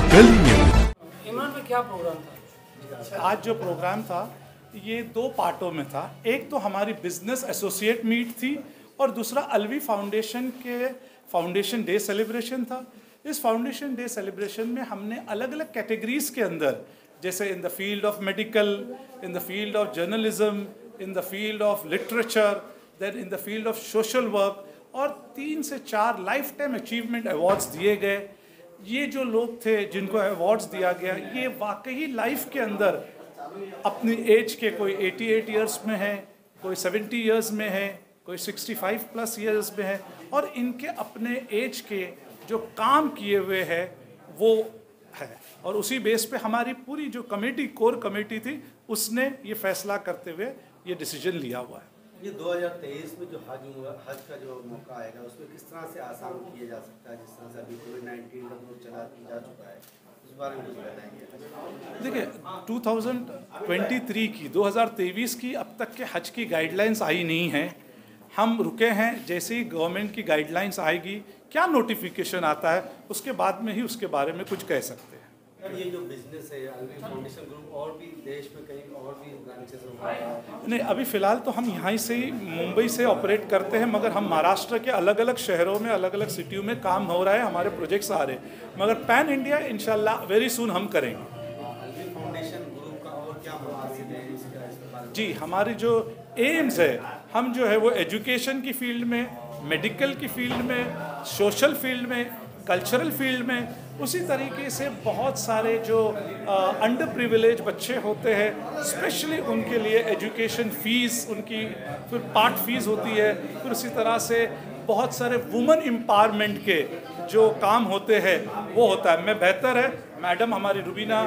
कल न्यूज। ईमान में क्या प्रोग्राम था? आज जो प्रोग्राम था ये दो पार्टों में था। एक तो हमारी बिजनेस एसोसिएट मीट थी और दूसरा अलवी फाउंडेशन के फाउंडेशन डे सेलिब्रेशन था। इस फाउंडेशन डे सेलिब्रेशन में हमने अलग अलग कैटेगरीज के अंदर, जैसे in the field of medical, in the field of journalism, in the field of literature, then in the field of social work, और 3 से 4 लाइफ टाइम अचीवमेंट अवार्ड्स दिए गए। ये जो लोग थे जिनको अवार्ड्स दिया गया, ये वाकई लाइफ के अंदर अपनी एज के, कोई 88 इयर्स में है, कोई 70 इयर्स में है, कोई 65 प्लस इयर्स में है, और इनके अपने एज के जो काम किए हुए हैं वो है। और उसी बेस पे हमारी पूरी जो कमेटी, कोर कमेटी थी, उसने ये फैसला करते हुए ये डिसीजन लिया हुआ है। ये 2023 में जो हज का जो मौका आएगा उसमें किस तरह से आसान किया जा सकता है, जिस तरह से अभी कोविड-19 का दौर चला जा चुका है, उस बारे में कुछ बताएंगे? देखिए, 2023 की अब तक के हज की गाइडलाइंस आई नहीं है। हम रुके हैं, जैसे ही गवर्नमेंट की गाइडलाइंस आएगी, क्या नोटिफिकेशन आता है, उसके बाद में ही उसके बारे में कुछ कह सकते हैं। ये जो बिजनेस है अलवी फाउंडेशन ग्रुप और भी देश में कहीं और भी ब्रांचेस हो? नहीं, अभी फ़िलहाल तो हम यहाँ से ही मुंबई से ऑपरेट करते हैं, मगर हम महाराष्ट्र के अलग अलग शहरों में, अलग अलग सिटियों में काम हो रहा है, हमारे प्रोजेक्ट्स आ रहे हैं, मगर पैन इंडिया इंशाल्लाह वेरी सून हम करेंगे। अलवी फाउंडेशन ग्रुप का और क्या मकसद है इसका? जी, हमारी जो एम्स है, हम जो है वो एजुकेशन की फील्ड में, मेडिकल की फील्ड में, सोशल फील्ड में, कल्चरल फील्ड में, उसी तरीके से बहुत सारे जो अंडर प्रिविलेज बच्चे होते हैं, स्पेशली उनके लिए एजुकेशन फ़ीस, उनकी फिर पार्ट फीस होती है, फिर उसी तरह से बहुत सारे वुमेन एम्पावरमेंट के जो काम होते हैं वो होता है। मैं बेहतर है, मैडम हमारी रुबीना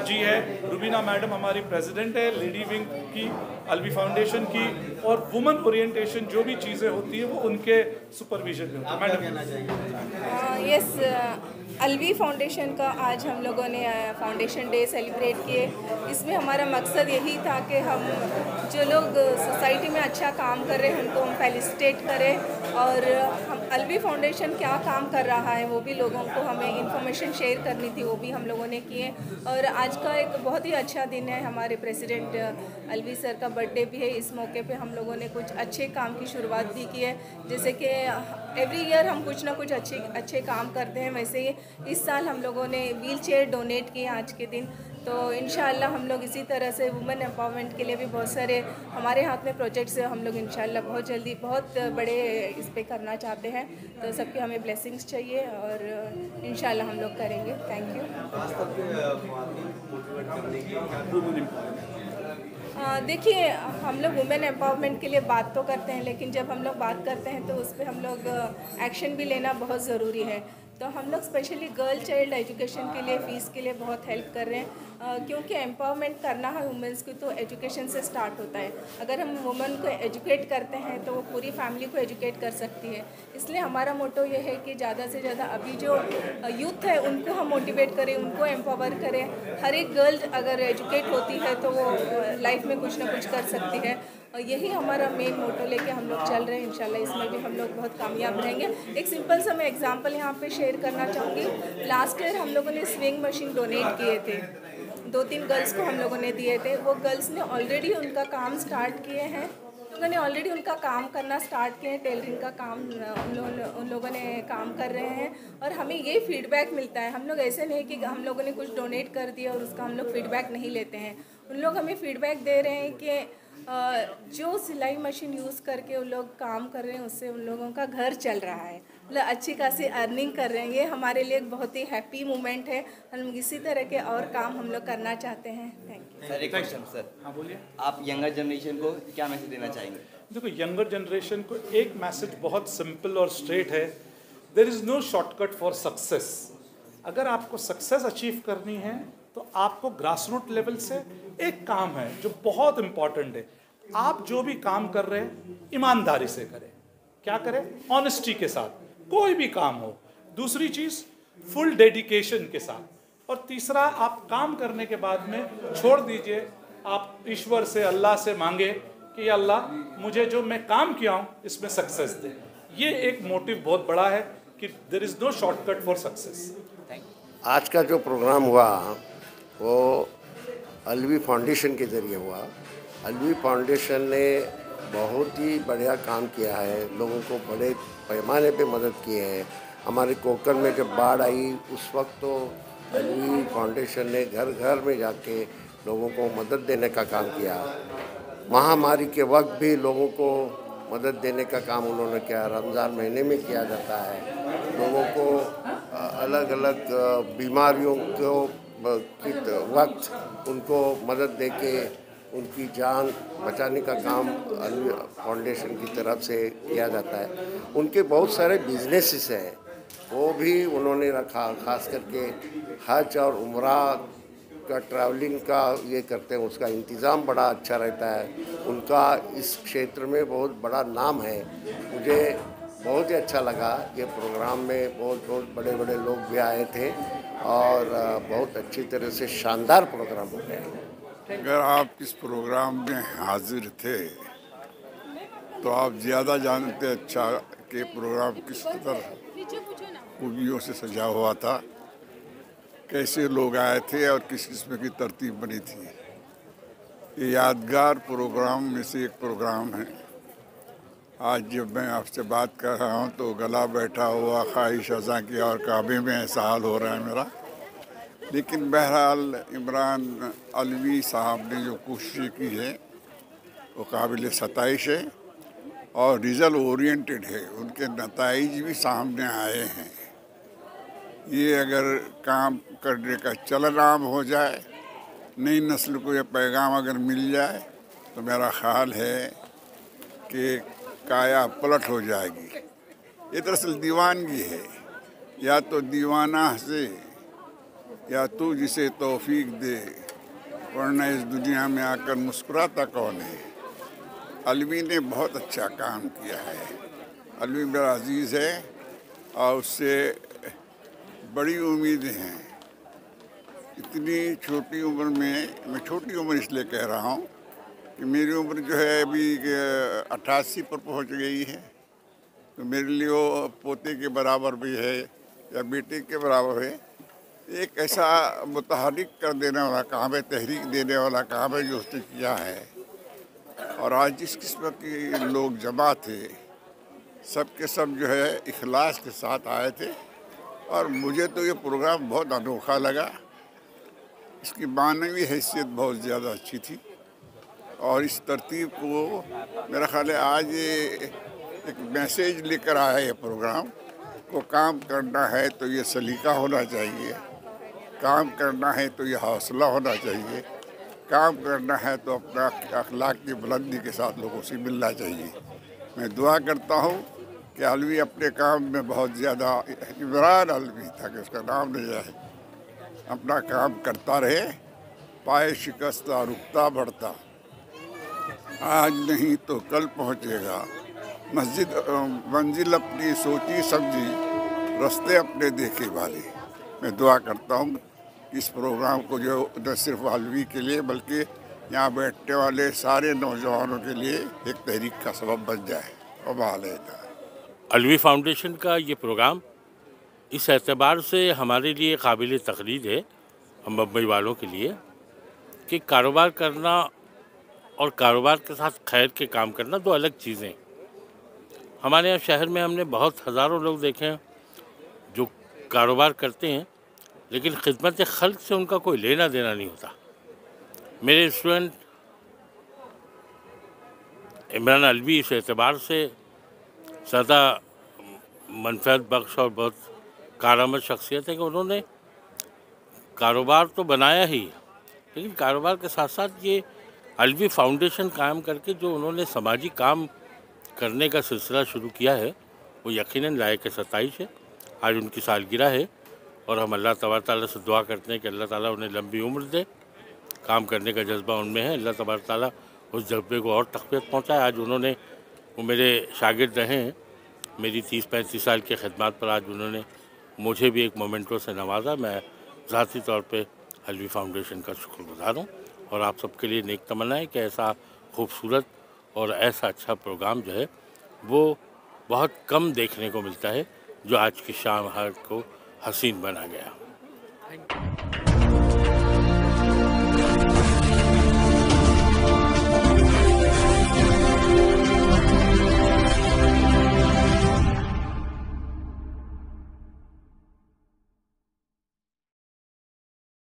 जी है, रुबीना मैडम हमारी प्रेसिडेंट है लेडी विंग की, अलवी फाउंडेशन की, और वुमेन ओरिएंटेशन जो भी चीज़ें होती है वो उनके सुपरविजन में होती है। मैडम यस, अलवी फाउंडेशन का आज हम लोगों ने फाउंडेशन डे सेलिब्रेट किए। इसमें हमारा मकसद यही था कि हम जो लोग सोसाइटी में अच्छा काम कर रहे हैं उनको हम फेलिसिटेट करें, और हम अलवी फाउंडेशन क्या काम कर रहा है वो भी लोगों को हमें इंफॉर्मेशन शेयर करनी थी, वो भी हम लोगों ने किए। और आज का एक बहुत ही अच्छा दिन है, हमारे प्रेसिडेंट अलवी सर का बर्थडे भी है। इस मौके पे हम लोगों ने कुछ अच्छे काम की शुरुआत भी की है, जैसे कि एवरी ईयर हम कुछ ना कुछ अच्छे काम करते हैं, वैसे ही इस साल हम लोगों ने व्हील चेयर डोनेट किए आज के दिन। तो इंशाल्लाह हम लोग इसी तरह से वुमेन एम्पावरमेंट के लिए भी बहुत सारे हमारे हाथ में प्रोजेक्ट्स हैं, हम लोग इंशाल्लाह बहुत जल्दी बहुत बड़े इस पे करना चाहते हैं। तो सबकी हमें ब्लेसिंग्स चाहिए और इंशाल्लाह हम लोग करेंगे। Thank you. देखिए, हम लोग वुमेन एम्पावरमेंट के लिए बात तो करते हैं, लेकिन जब हम लोग बात करते हैं तो उस पर हम लोग एक्शन भी लेना बहुत ज़रूरी है। तो हम लोग स्पेशली गर्ल चाइल्ड एजुकेशन के लिए, फ़ीस के लिए बहुत हेल्प कर रहे हैं, क्योंकि एम्पावरमेंट करना है वुमेंस को तो एजुकेशन से स्टार्ट होता है। अगर हम वुमेन को एजुकेट करते हैं तो वो पूरी फैमिली को एजुकेट कर सकती है। इसलिए हमारा मोटो ये है कि ज़्यादा से ज़्यादा अभी जो यूथ है उनको हम मोटिवेट करें, उनको एम्पावर करें। हर एक गर्ल अगर एजुकेट होती है तो वो लाइफ में कुछ ना कुछ कर सकती है, और यही हमारा मेन मोटो लेके हम लोग चल रहे हैं। इंशाल्लाह इसमें भी हम लोग बहुत कामयाब रहेंगे। एक सिंपल सा मैं एग्जांपल यहाँ पे शेयर करना चाहूँगी। लास्ट ईयर हम लोगों ने स्विंग मशीन डोनेट किए थे, 2-3 गर्ल्स को हम लोगों ने दिए थे। वो गर्ल्स ने ऑलरेडी उनका काम स्टार्ट किए हैं, लोगों ने ऑलरेडी उनका काम करना स्टार्ट किए हैं, टेलरिंग का काम उन लोगों ने काम कर रहे हैं, और हमें ये फीडबैक मिलता है। हम लोग ऐसे नहीं कि हम लोगों ने कुछ डोनेट कर दिया और उसका हम लोग फीडबैक नहीं लेते हैं। उन लोग हमें फीडबैक दे रहे हैं कि जो सिलाई मशीन यूज़ करके उन लोग काम कर रहे हैं उससे उन लोगों का घर चल रहा है, मतलब अच्छी खासी अर्निंग कर रहे हैं। ये हमारे लिए एक बहुत ही हैप्पी मोमेंट है। हम इसी तरह के और काम हम लोग करना चाहते हैं। Thank you sir. एक क्वेश्चन सर। हाँ बोलिए। आप यंगर जनरेशन को क्या मैसेज देना चाहेंगे? देखो, यंगर जनरेशन को एक मैसेज बहुत सिंपल और स्ट्रेट है, there is no shortcut for success. अगर आपको सक्सेस अचीव करनी है तो आपको ग्रास रूट लेवल से एक काम है जो बहुत इम्पॉर्टेंट है, आप जो भी काम कर रहे हैं ईमानदारी से करें। क्या करें? ऑनेस्टी के साथ, कोई भी काम हो। दूसरी चीज़, फुल डेडिकेशन के साथ। और तीसरा, आप काम करने के बाद में छोड़ दीजिए, आप ईश्वर से, अल्लाह से मांगे कि अल्लाह मुझे जो मैं काम किया हूँ इसमें सक्सेस दे। ये एक मोटिव बहुत बड़ा है कि there is no shortcut for success. आज का जो प्रोग्राम हुआ वो अलवी फाउंडेशन के ज़रिए हुआ। अलवी फाउंडेशन ने बहुत ही बढ़िया काम किया है, लोगों को बड़े पैमाने पे मदद की है। हमारे कोकण में जब बाढ़ आई उस वक्त तो अलवी फाउंडेशन ने घर घर में जाके लोगों को मदद देने का काम किया। महामारी के वक्त भी लोगों को मदद देने का काम उन्होंने किया। रमज़ान महीने में किया जाता है, लोगों को अलग अलग बीमारियों को वक्त उनको मदद देके उनकी जान बचाने का काम अलवी फाउंडेशन की तरफ से किया जाता है। उनके बहुत सारे बिजनेसेस हैं, वो भी उन्होंने रखा। खास करके हज और उम्रा का ट्रैवलिंग का ये करते हैं, उसका इंतज़ाम बड़ा अच्छा रहता है। उनका इस क्षेत्र में बहुत बड़ा नाम है। मुझे बहुत ही अच्छा लगा ये प्रोग्राम में बहुत बड़े बड़े लोग भी आए थे और बहुत अच्छी तरह से शानदार प्रोग्राम हो गया। अगर आप इस प्रोग्राम में हाजिर थे तो आप ज़्यादा जानते अच्छा कि प्रोग्राम किस तरह खूबियों से सजा हुआ था, कैसे लोग आए थे और किस किस्म की तरतीब बनी थी। ये यादगार प्रोग्राम में से एक प्रोग्राम है। आज जब मैं आपसे बात कर रहा हूँ तो गला बैठा हुआ, ख्वाहिश अज़ा की और काबे में ऐसा हाल हो रहा है मेरा। लेकिन बहरहाल इमरान अलवी साहब ने जो कोशिश की है वो काबिल सताइश है और रिज़ल्ट ओरिएंटेड है। उनके नताइज भी सामने आए हैं। ये अगर काम करने का चलन आम हो जाए, नई नस्ल को ये पैगाम अगर मिल जाए तो मेरा ख्याल है कि काया पलट हो जाएगी। ये दरअसल दीवानगी है, या तो दीवाना से या तू जिसे तौफीक दे, वरना इस दुनिया में आकर मुस्कुराता कौन है। अलवी ने बहुत अच्छा काम किया है। अलवी मेरा अजीज़ है और उससे बड़ी उम्मीदें हैं। इतनी छोटी उम्र में, मैं छोटी उम्र इसलिए कह रहा हूँ कि मेरी उम्र जो है अभी 88 पर पहुँच गई है, तो मेरे लिए वो पोते के बराबर भी है या बेटे के बराबर है। एक ऐसा मुतहरिक कर देने वाला काम है, तहरीक देने वाला काम है जो उसने किया है। और आज जिस किस्म के लोग जमा थे, सब के सब जो है इखलास के साथ आए थे और मुझे तो ये प्रोग्राम बहुत अनोखा लगा। इसकी मानवी हैसियत बहुत ज़्यादा अच्छी थी और इस तरतीब को मेरा ख्याल है आज ये एक मैसेज लेकर आया है। ये प्रोग्राम को काम करना है तो ये सलीका होना चाहिए, काम करना है तो ये हौसला होना चाहिए, काम करना है तो अपना अखलाक की बुलंदी के साथ लोगों से मिलना चाहिए। मैं दुआ करता हूँ कि अलवी अपने काम में बहुत ज़्यादा, इमरान अलवी था कि उसका नाम नहीं जाए, अपना काम करता रहे, पाए शिकस्ता रुकता बढ़ता, आज नहीं तो कल पहुँचेगा मंजिल अपनी सोची समझी, रास्ते अपने देखे वाले। मैं दुआ करता हूँ कि इस प्रोग्राम को जो न सिर्फ अलवी के लिए बल्कि यहाँ बैठने वाले सारे नौजवानों के लिए एक तहरीक का सबब बन जाए। और अलवी फाउंडेशन का ये प्रोग्राम इस एतबार से हमारे लिए काबिल तकरीर है, हम मुंबई वालों के लिए, कि कारोबार करना और कारोबार के साथ खैर के काम करना दो अलग चीज़ें। हमारे यहाँ शहर में हमने बहुत हज़ारों लोग देखे हैं जो कारोबार करते हैं लेकिन खिदमत खल्क से उनका कोई लेना देना नहीं होता। मेरे स्टूडेंट इमरान अलवी इस एतबार से ज़्यादा मनफियत बख्श और बहुत कारामद शख्सियत है कि उन्होंने कारोबार तो बनाया ही, लेकिन कारोबार के साथ साथ ये अलवी फाउंडेशन कायम करके जो उन्होंने समाजी काम करने का सिलसिला शुरू किया है वो यकीनन लायक सताइश है। आज उनकी सालगिरह है और हम अल्लाह तबारक ताला से दुआ करते हैं कि अल्लाह ताला उन्हें लंबी उम्र दे। काम करने का जज्बा उनमें है, अल्लाह तबारक ताला उस जज्बे को और तक़वियत पहुँचाए। आज उन्होंने, वो मेरे शागिर्द रहे हैं, मेरी 30-35 साल की खिदमत पर आज उन्होंने मुझे भी एक मोमेंटो से नवाजा। मैं ज़ाती तौर पे अलवी फाउंडेशन का शुक्रगुज़ार हूँ और आप सबके लिए नेक तमन्नाएं कि ऐसा खूबसूरत और ऐसा अच्छा प्रोग्राम जो है वो बहुत कम देखने को मिलता है, जो आज की शाम हर को हसीन बना गया। Thank you.